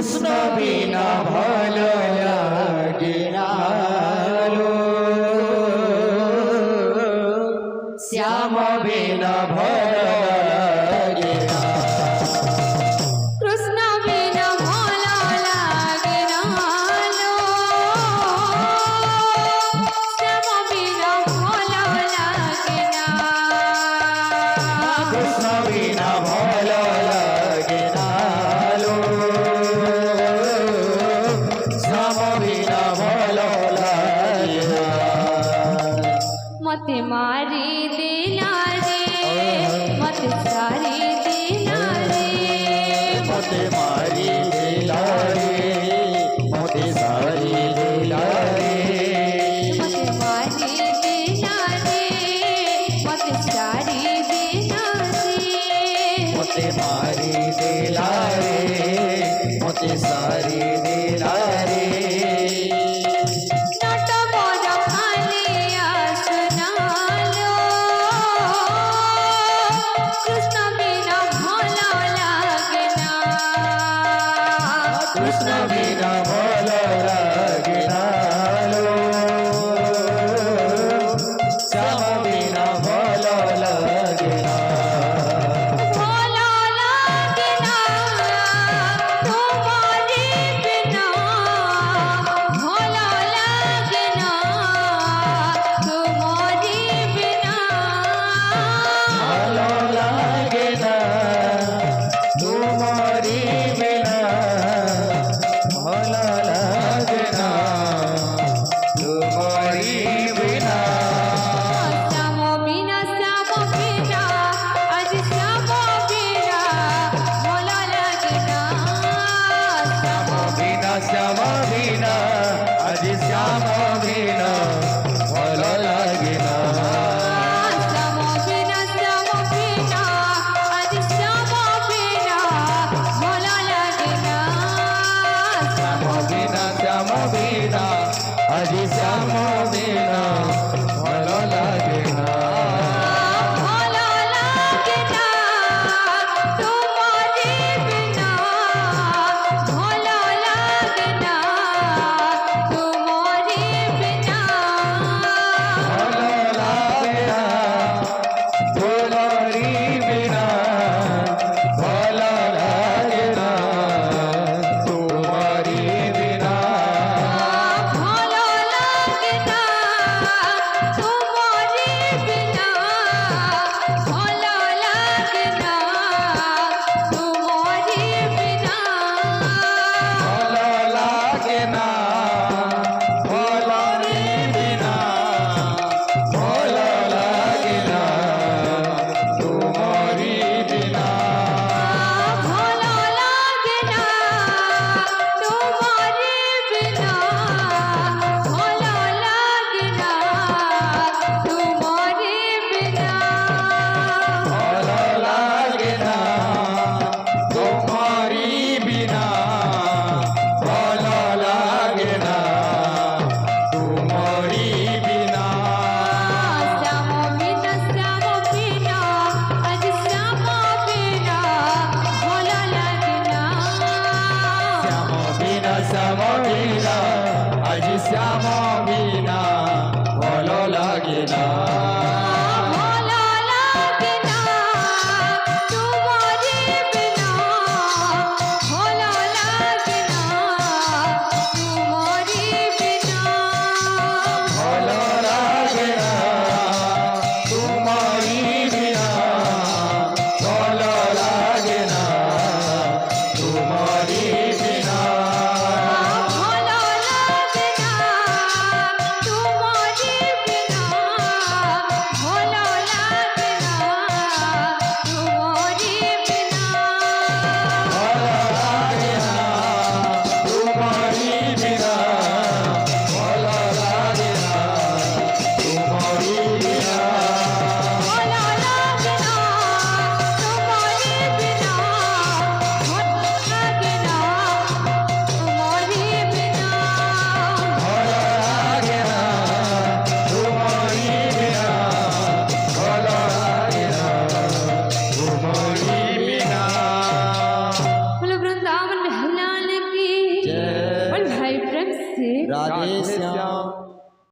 কৃষ্ণ বিনা ভালো লাগে না শ্যাম বিনা ভালো লাগে না কৃষ্ণ বিনা ভালো লাগে না শ্যাম বিনা ভালো লাগে না কৃষ্ণ বিনা ভালো লাগে না শ্যাম বিনা ভালো লাগে না মতে মারি দেনা রে মতে সারি দেনা রে মতে মারি দিলা রে মতে সারি দিলা রে মতে মারি দেনা রে মতে সারি দেনা রে মতে মারি দিলা রে মতে সারি দিলা রে নট বড় খালিয়া শোনালো কৃষ্ণ বিনা ভালো লাগে না কৃষ্ণ বিনা ভালো লাগে না শ্যাম বিনা ভালো লাগে না ভালো লাগে না তোমারি বিনা ভালো লাগে না তোমারি বিনা ভালো লাগে না তোমারি বিনা ভালো লাগে না তোমারি বিনা শ্যাম বিনা আজ শ্যাম বিনা ভালো লাগে না শ্যাম বিনা শ্যাম বিনা আজ শ্যাম বিনা ভালো লাগে না শ্যাম বিনা আজ শ্যাম বিনা ভালো লাগে না শ্যাম বিনা শ্যাম বিনা আজ শ্যাম বিনা ভালো লাগে না ভালো লাগে না তোমারি বিনা ভালো লাগে না তোমারি বিনা ভালো লাগে না তোমারি বিনা ভালো লাগে না তোমারি বিনা ভালো লাগে না তোমারি বিনা ভালো লাগে না তোমারি বিনা ভালো লাগে না তোমারি বিনা ভালো লাগে না তোমারি বিনা ভালো লাগে না তোমারি বিনা ভালো লাগে না তোমারি বিনা ভালো লাগে না তোমারি বিনা ভালো লাগে না তোমারি বিনা শ্যাম বিনা আজ শ্যাম বিনা ভালো লাগে না শ্যাম বিনা শ্যাম বিনা আজ শ্যাম বিনা ভালো লাগে না ভালো লাগে না তোমারি বিনা ভালো লাগে না তোমারি বিনা ভালো লাগে না তোমারি বিনা ভালো লাগে না তোমারি বিনা ভালো লাগে না তোমারি বিনা রাধে শ্যাম